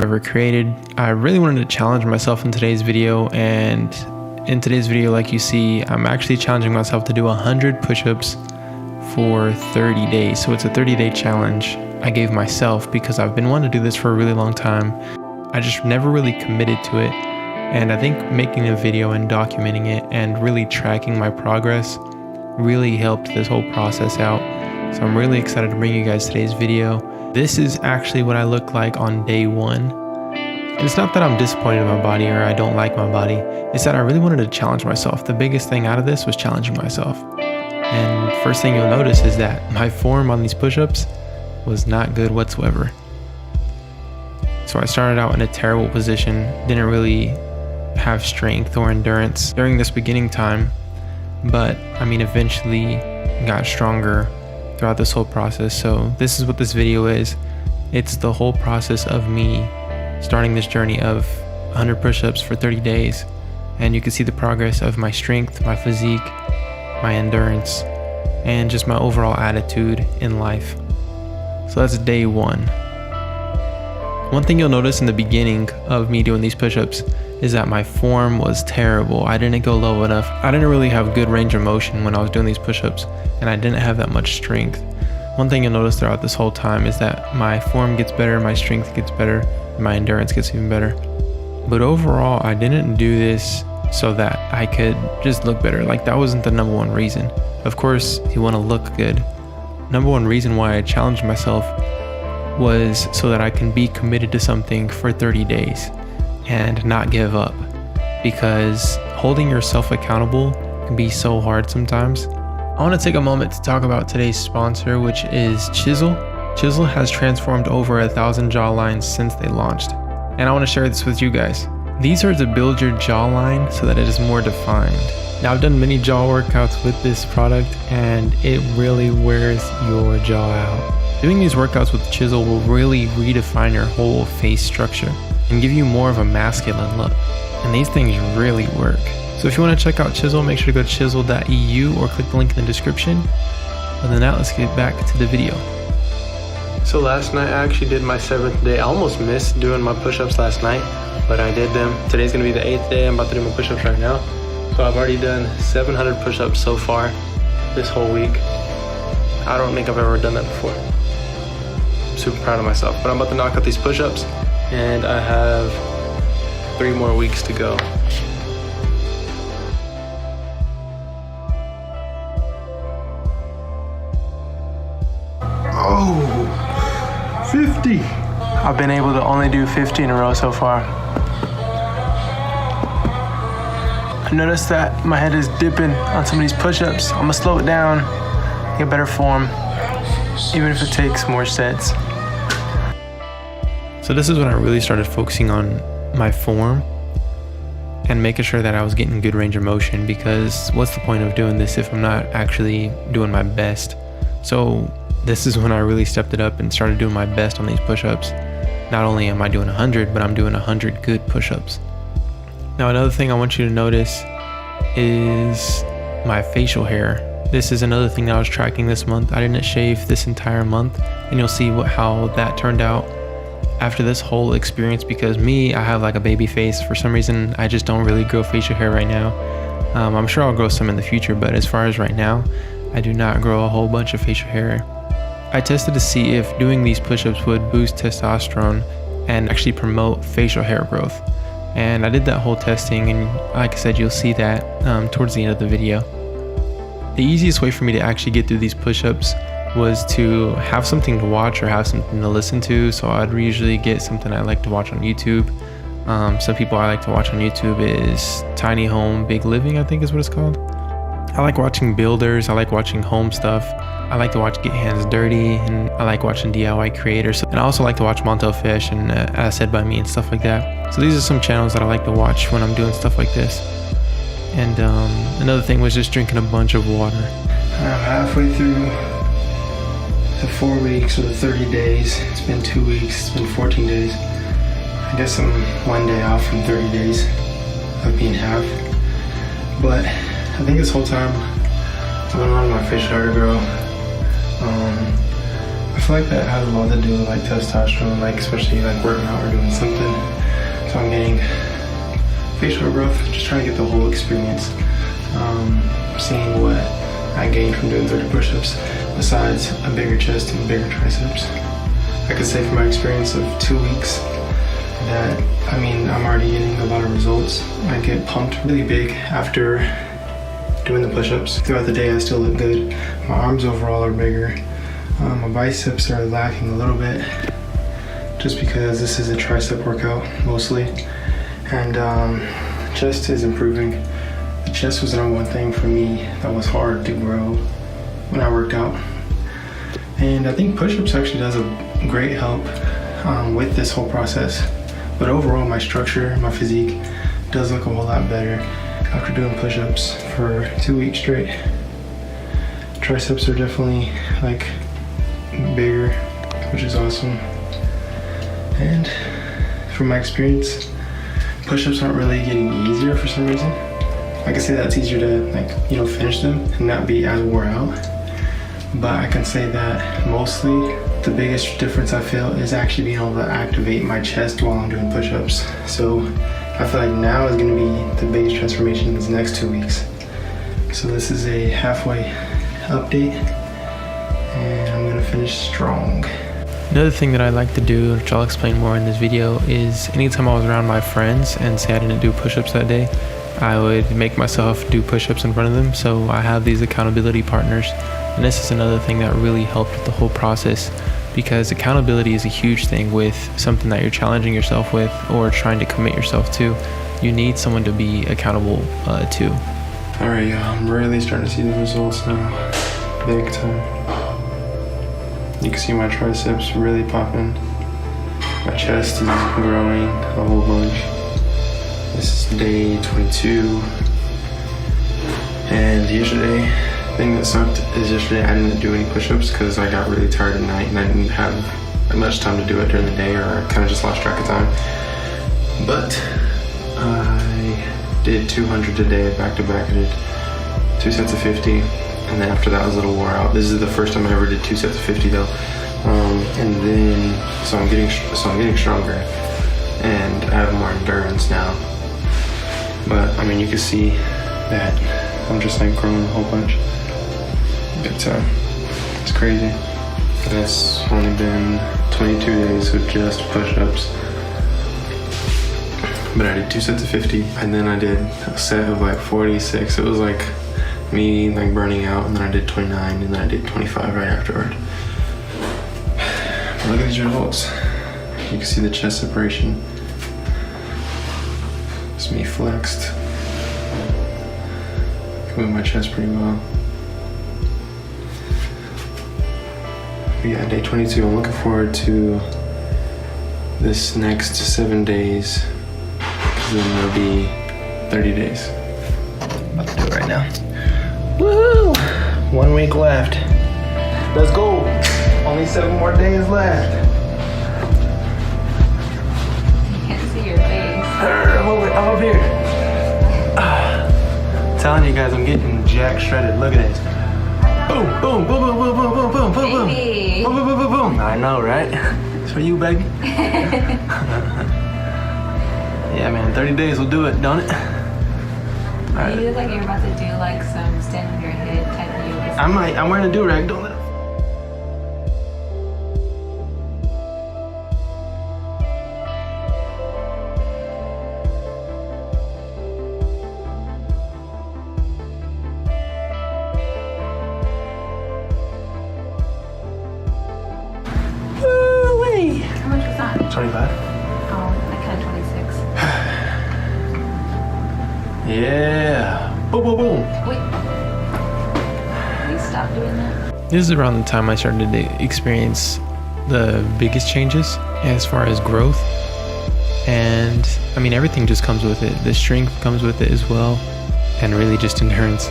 ever created. I really wanted to challenge myself in today's video, and in today's video, like you see, I'm actually challenging myself to do 100 push-ups for 30 days. So it's a 30-day challenge I gave myself because I've been wanting to do this for a really long time. I just never really committed to it. And I think making a video and documenting it and really tracking my progress really helped this whole process out. So I'm really excited to bring you guys today's video. This is actually what I look like on day 1. And it's not that I'm disappointed in my body or I don't like my body. It's that I really wanted to challenge myself. The biggest thing out of this was challenging myself. And first thing you'll notice is that my form on these push-ups was not good whatsoever. So I started out in a terrible position, didn't really have strength or endurance during this beginning time, but I mean eventually got stronger throughout this whole process. So this is what this video is. It's the whole process of me starting this journey of 100 push-ups for 30 days, and you can see the progress of my strength, my physique, my endurance, and just my overall attitude in life. So that's day 1. One thing you'll notice in the beginning of me doing these push-ups is that my form was terrible. I didn't go low enough. I didn't really have good range of motion when I was doing these push-ups, and I didn't have that much strength. One thing you'll notice throughout this whole time is that my form gets better, my strength gets better, and my endurance gets even better. But overall, I didn't do this so that I could just look better. Like, that wasn't the number one reason. Of course, you want to look good. Number one reason why I challenged myself was so that I can be committed to something for 30 days and not give up, because holding yourself accountable can be so hard sometimes. I want to take a moment to talk about today's sponsor, which is Chisel. Chisel has transformed over 1,000 jawlines since they launched, and I want to share this with you guys. These are to build your jawline so that it is more defined. Now, I've done many jaw workouts with this product, and it really wears your jaw out. Doing these workouts with Chisel will really redefine your whole face structure and give you more of a masculine look. And these things really work. So if you want to check out Chisel, make sure to go to chisel.eu or click the link in the description. Other than that, let's get back to the video. So last night I actually did my 7th day. I almost missed doing my push-ups last night, but I did them. Today's gonna be the 8th day. I'm about to do my push-ups right now. So I've already done 700 push-ups so far this whole week. I don't think I've ever done that before. I'm super proud of myself, but I'm about to knock out these push-ups, and I have 3 more weeks to go. Oh, 50. I've been able to only do 50 in a row so far. I noticed that my head is dipping on some of these push-ups. I'm gonna slow it down, get better form, even if it takes more sets. So this is when I really started focusing on my form and making sure that I was getting good range of motion, because what's the point of doing this if I'm not actually doing my best? So this is when I really stepped it up and started doing my best on these push-ups. Not only am I doing 100, but I'm doing 100 good push-ups. Now, another thing I want you to notice is my facial hair. This is another thing that I was tracking this month. I didn't shave this entire month, and you'll see how that turned out after this whole experience, because I have like a baby face. For some reason, I just don't really grow facial hair right now. I'm sure I'll grow some in the future, but as far as right now, I do not grow a whole bunch of facial hair. I tested to see if doing these push-ups would boost testosterone and actually promote facial hair growth. And I did that whole testing, and like I said, you'll see that towards the end of the video. The easiest way for me to actually get through these push-ups was to have something to watch or have something to listen to. So I'd usually get something I like to watch on YouTube. Some people I like to watch on YouTube is Tiny Home Big Living, I think is what it's called. I like watching builders, I like watching home stuff. I like to watch Get Hands Dirty, and I like watching DIY creators. And I also like to watch Montel Fish and As Said By Me and stuff like that. So these are some channels that I like to watch when I'm doing stuff like this. And another thing was just drinking a bunch of water. I'm halfway through the 4 weeks or the 30 days. It's been 2 weeks, it's been 14 days. I guess I'm 1 day off from 30 days of being half. But I think this whole time I've been wanting my facial hair to grow. I feel like that has a lot to do with like testosterone, like especially like working out or doing something. So I'm getting facial growth, just trying to get the whole experience. Seeing what I gained from doing 30 push-ups besides a bigger chest and bigger triceps. I could say from my experience of 2 weeks that, I mean, I'm already getting a lot of results. I get pumped really big after doing the push-ups. Throughout the day I still look good. My arms overall are bigger. My biceps are lacking a little bit just because this is a tricep workout mostly. And chest is improving. The chest was the number one thing for me that was hard to grow when I worked out. And I think push-ups actually does a great help with this whole process. But overall, my structure, my physique does look a whole lot better after doing push-ups for 2 weeks straight. Triceps are definitely like bigger, which is awesome. And from my experience, push-ups aren't really getting easier for some reason. I can say that it's easier to finish them and not be as wore out. But I can say that mostly the biggest difference I feel is actually being able to activate my chest while I'm doing push-ups. So I feel like now is gonna be the biggest transformation in these next 2 weeks. So this is a halfway update and I'm gonna finish strong. Another thing that I like to do, which I'll explain more in this video, is anytime I was around my friends and say I didn't do push-ups that day, I would make myself do push-ups in front of them. So I have these accountability partners. And this is another thing that really helped with the whole process, because accountability is a huge thing with something that you're challenging yourself with or trying to commit yourself to. You need someone to be accountable to. All right, y'all, I'm really starting to see the results now, big time. You can see my triceps really popping. My chest is growing a whole bunch. This is day 22. And yesterday, the thing that sucked is yesterday I didn't do any push-ups because I got really tired at night and I didn't have much time to do it during the day, or I kind of just lost track of time. But I did 200 today back to back. I did 2 sets of 50, and then after that I was a little wore out. This is the first time I ever did 2 sets of 50 though. And then so I'm getting stronger and I have more endurance now. But I mean, you can see that I'm just like growing a whole bunch. Big time. It's crazy. And it's only been 22 days of just push-ups. But I did 2 sets of 50, and then I did a set of like 46. It was like me like burning out, and then I did 29, and then I did 25 right afterward. But look at these results. You can see the chest separation. It's me flexed. Move my chest pretty well. But yeah, day 22. I'm looking forward to this next 7 days, because then it'll be 30 days. I'm about to do it right now. Woohoo! 1 week left. Let's go. Only 7 more days left. You can't see your face. I'm up here. Telling you guys, I'm getting jack shredded. Look at this. Boom, boom, boom, boom, boom, boom, boom, boom, boom, boom, Baby. boom, boom, boom, boom, boom. I know, right? It's for you, baby. Yeah, man. 30 days will do it, don't it? All right. You look like you're about to do like some stand on your head type of yoga. I'm wearing a do-rag. Don't let it. How much was that? 25. Oh, I cut 26. Yeah. Boom, boom, boom. Wait. Please stop doing that. This is around the time I started to experience the biggest changes as far as growth. And I mean, everything just comes with it. The strength comes with it as well, and really just endurance.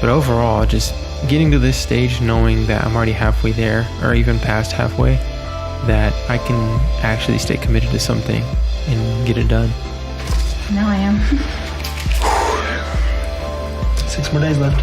But overall, just getting to this stage, knowing that I'm already halfway there, or even past halfway, that I can actually stay committed to something and get it done. Now I am. 6 more days left.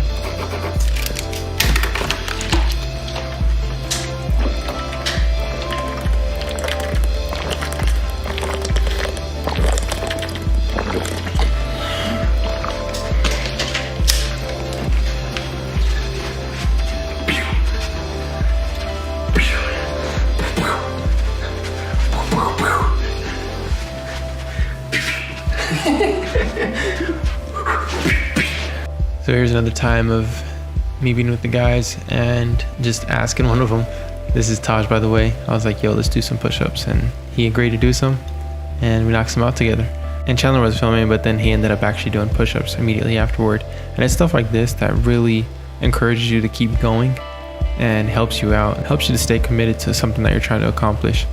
here's another time of me being with the guys and just asking one of them. This is Taj, by the way. I was like, yo, let's do some push-ups, and he agreed to do some, and we knocked some out together. And Chandler was filming, but then he ended up actually doing push-ups immediately afterward. And it's stuff like this that really encourages you to keep going and helps you out, helps you to stay committed to something that you're trying to accomplish,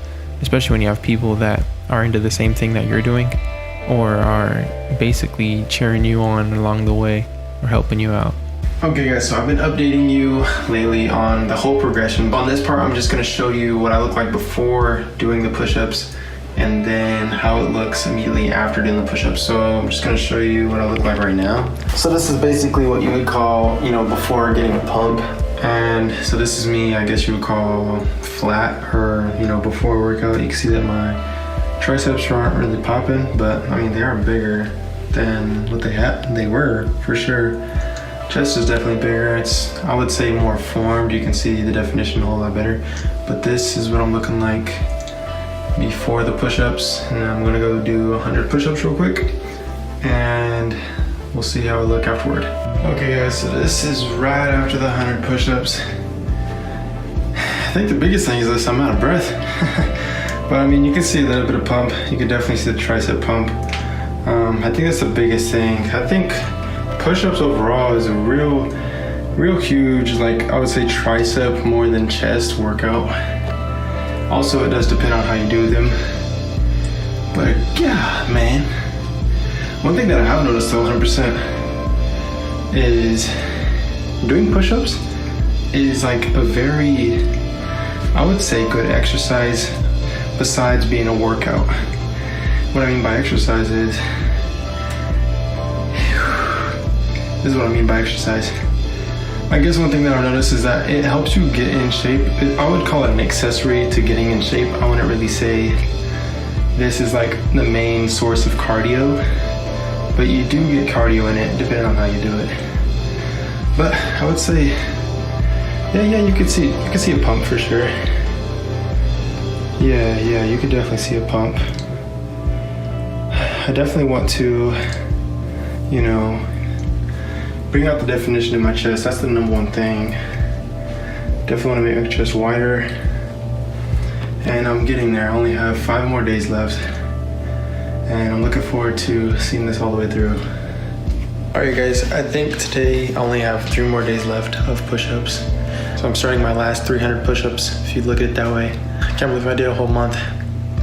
especially when you have people that are into the same thing that you're doing or are basically cheering you on along the way or helping you out. Okay guys, so I've been updating you lately on the whole progression. On this part, I'm just gonna show you what I look like before doing the push-ups and then how it looks immediately after doing the push-ups. So I'm just gonna show you what I look like right now. So this is basically what you would call, before getting a pump. And so this is me, I guess you would call flat, or before workout. You can see that my triceps aren't really popping, but I mean, they are bigger than what they were for sure. Chest is definitely bigger. It's, I would say, more formed. You can see the definition a whole lot better. But this is what I'm looking like before the push-ups. And I'm gonna go do 100 push-ups real quick, and we'll see how I look afterward. Okay guys, so this is right after the 100 push-ups. I think the biggest thing is this, I'm out of breath. But I mean, you can see a little bit of pump. You can definitely see the tricep pump. I think that's the biggest thing. I think push-ups overall is a real huge, like I would say, tricep more than chest workout. Also, it does depend on how you do them. But yeah, man. One thing that I have noticed though 100% is doing push-ups is like a very, I would say, good exercise besides being a workout. What I mean by exercise is, this is what I mean by exercise. I guess one thing that I've noticed is that it helps you get in shape. I would call it an accessory to getting in shape. I wouldn't really say this is like the main source of cardio, but you do get cardio in it depending on how you do it. But I would say, yeah, you can see a pump for sure. Yeah, you could definitely see a pump. I definitely want to, bring out the definition in my chest. That's the number one thing. Definitely want to make my chest wider. And I'm getting there. I only have 5 more days left. And I'm looking forward to seeing this all the way through. Alright guys, I think today I only have 3 more days left of push-ups. So I'm starting my last 300 push-ups, if you look at it that way. I can't believe I did a whole month.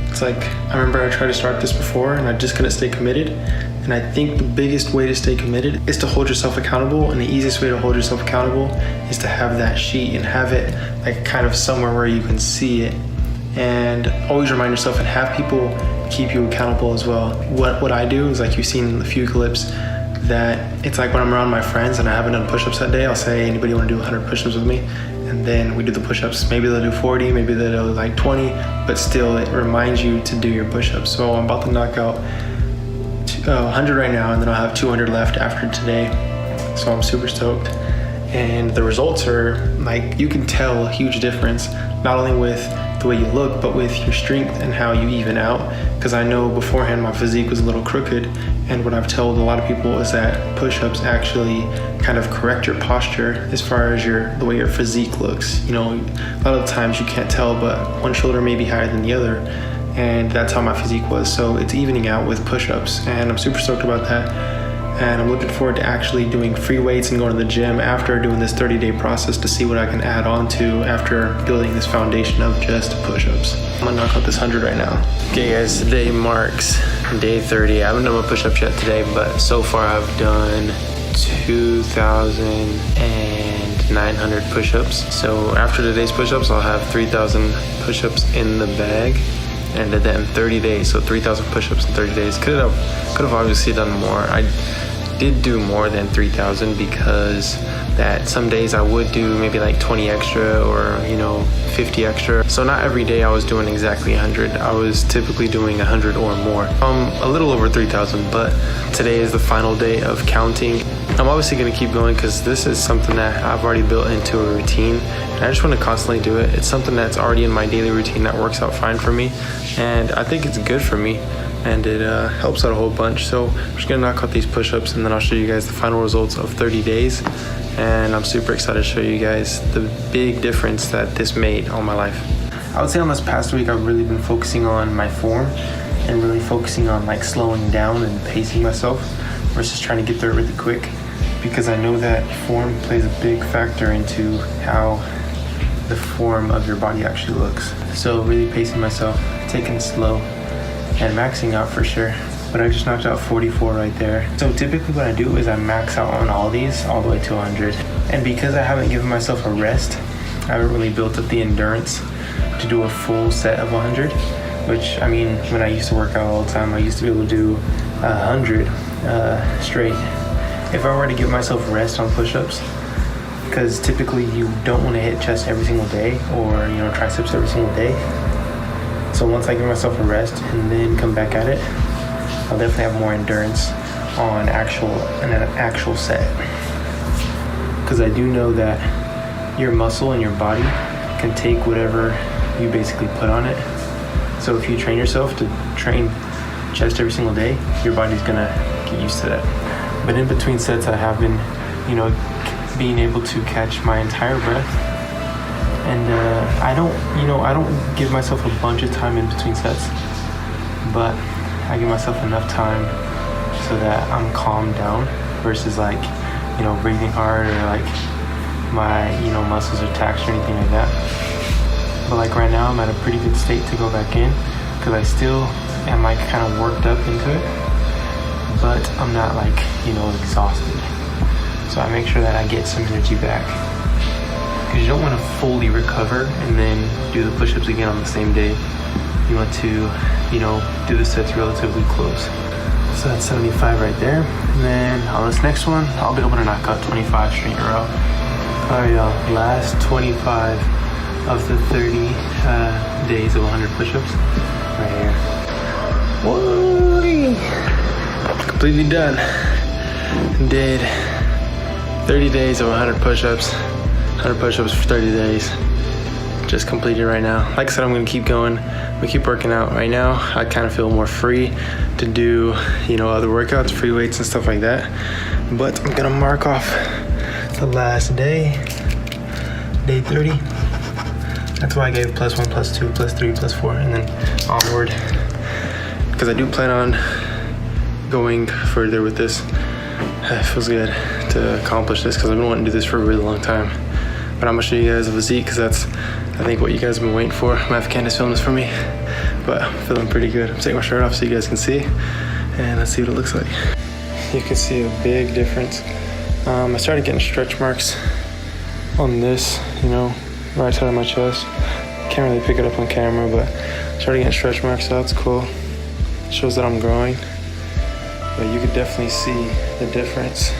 It's like, I remember I tried to start this before and I just couldn't stay committed. And I think the biggest way to stay committed is to hold yourself accountable. And the easiest way to hold yourself accountable is to have that sheet and have it like kind of somewhere where you can see it. And always remind yourself and have people keep you accountable as well. What I do is, like you've seen in a few clips, that it's like when I'm around my friends and I haven't done push-ups that day, I'll say, anybody want to do 100 push-ups with me? And then we do the push-ups. Maybe they'll do 40, maybe they'll do like 20, but still it reminds you to do your push-ups. So I'm about to knock out 100 right now, and then I'll have 200 left after today. So I'm super stoked. And the results are like, you can tell a huge difference, not only with the way you look, but with your strength and how you even out. Because I know beforehand my physique was a little crooked, and what I've told a lot of people is that push-ups actually kind of correct your posture as far as the way your physique looks. A lot of the times you can't tell, but one shoulder may be higher than the other, and that's how my physique was. So it's evening out with push-ups, and I'm super stoked about that. And I'm looking forward to actually doing free weights and going to the gym after doing this 30-day process to see what I can add on to after building this foundation of just push-ups. I'm gonna knock out this 100 right now. Okay guys, today marks day 30. I haven't done my push-ups yet today, but so far I've done 2,900 push-ups. So after today's push-ups, I'll have 3,000 push-ups in the bag. And did that in 30 days, so 3,000 push-ups in 30 days. Could have obviously done more. I did do more than 3,000 because that some days I would do maybe like 20 extra or 50 extra. So not every day I was doing exactly 100. I was typically doing 100 or more. A little over 3,000, but today is the final day of counting. I'm obviously gonna keep going because this is something that I've already built into a routine, and I just want to constantly do it. It's something that's already in my daily routine that works out fine for me, and I think it's good for me. and it helps out a whole bunch. So I'm just gonna knock out these push-ups, and then I'll show you guys the final results of 30 days. And I'm super excited to show you guys the big difference that this made on my life. I would say on this past week, I've really been focusing on my form and really focusing on like slowing down and pacing myself versus trying to get there really quick, because I know that form plays a big factor into how the form of your body actually looks. So really pacing myself, taking it slow, and maxing out for sure. But I just knocked out 44 right there. So typically what I do is I max out on all these all the way to 100. And because I haven't given myself a rest, I haven't really built up the endurance to do a full set of 100, which, I mean, when I used to work out all the time, I used to be able to do 100 straight. If I were to give myself rest on push-ups, because typically you don't want to hit chest every single day or, you know, triceps every single day. So once I give myself a rest and then come back at it, I'll definitely have more endurance on an actual set. Because I do know that your muscle and your body can take whatever you basically put on it. So if you train yourself to train chest every single day, your body's gonna get used to that. But in between sets, I have been, you know, being able to catch my entire breath. And I don't give myself a bunch of time in between sets, but I give myself enough time so that I'm calmed down versus like, you know, breathing hard or like my, you know, muscles are taxed or anything like that. But like right now I'm at a pretty good state to go back in because I still am like kind of worked up into it, but I'm not like, you know, exhausted. So I make sure that I get some energy back, because you don't want to fully recover and then do the push-ups again on the same day. You want to, you know, do the sets relatively close. So that's 75 right there. And then on this next one, I'll be able to knock out 25 straight in a row. All right, y'all, last 25 of the 30 days of 100 push-ups right here. Whoa! Completely done. Did 30 days of 100 push-ups. 100 push-ups for 30 days. Just completed right now. Like I said, I'm gonna keep going. I'm gonna keep working out. Right now, I kind of feel more free to do, you know, other workouts, free weights and stuff like that. But I'm gonna mark off the last day, day 30. That's why I gave +1, +2, +3, +4, and then onward. Because I do plan on going further with this. It feels good to accomplish this because I've been wanting to do this for a really long time. But I'm gonna show you guys a physique because that's, I think, what you guys have been waiting for. My Candace filmed this for me, but I'm feeling pretty good. I'm taking my shirt off so you guys can see, and let's see what it looks like. You can see a big difference. I started getting stretch marks on this, you know, right side of my chest. Can't really pick it up on camera, but I started getting stretch marks, so that's cool. Shows that I'm growing, but you could definitely see the difference.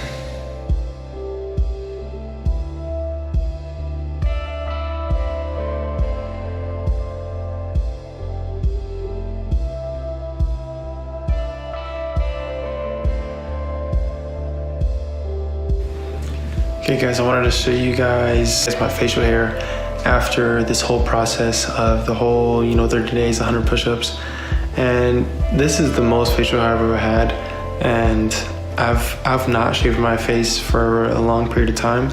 Okay guys, I wanted to show you guys my facial hair after this whole process of the whole, you know, 30 days, 100 push-ups. And this is the most facial hair I've ever had. And I've not shaved my face for a long period of time.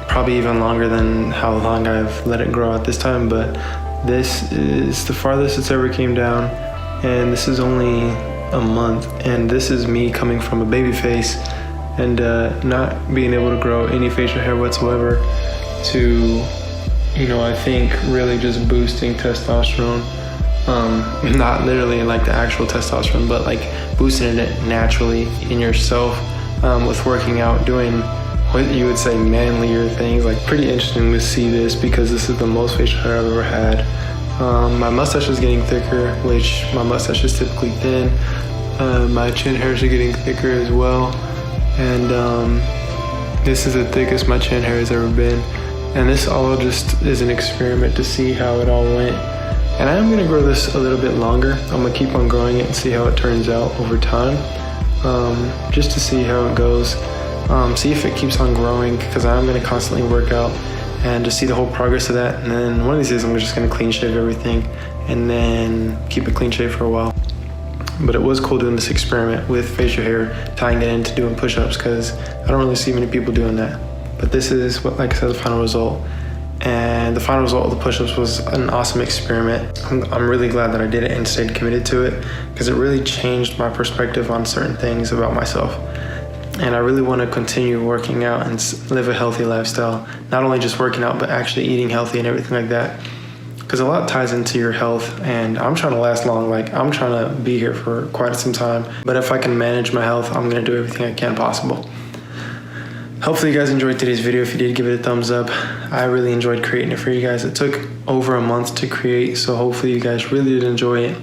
Probably even longer than how long I've let it grow at this time, but this is the farthest it's ever came down. And this is only a month. And this is me coming from a baby face and not being able to grow any facial hair whatsoever to, you know, I think really just boosting testosterone. Not literally like the actual testosterone, but like boosting it naturally in yourself with working out, doing what you would say manlier things. Like, pretty interesting to see this because this is the most facial hair I've ever had. My mustache is getting thicker, which my mustache is typically thin. My chin hairs are getting thicker as well. And this is the thickest my chin hair has ever been. And this all just is an experiment to see how it all went. And I am gonna grow this a little bit longer. I'm gonna keep on growing it and see how it turns out over time. Just to see how it goes. See if it keeps on growing, because I'm gonna constantly work out and just see the whole progress of that. And then one of these days I'm just gonna clean shave everything and then keep it clean shave for a while. But it was cool doing this experiment with facial hair, tying it into doing push-ups, because I don't really see many people doing that. But this is what, like I said, the final result. And the final result of the push-ups was an awesome experiment. I'm really glad that I did it and stayed committed to it, because it really changed my perspective on certain things about myself. And I really want to continue working out and live a healthy lifestyle. Not only just working out, but actually eating healthy and everything like that. Because a lot ties into your health, and I'm trying to last long. Like, I'm trying to be here for quite some time. But if I can manage my health, I'm going to do everything I can possible. Hopefully you guys enjoyed today's video. If you did, give it a thumbs up. I really enjoyed creating it for you guys. It took over a month to create, so hopefully you guys really did enjoy it.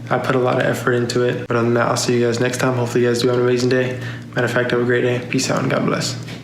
I put a lot of effort into it. But other than that, I'll see you guys next time. Hopefully you guys do have an amazing day. Matter of fact, have a great day. Peace out and God bless.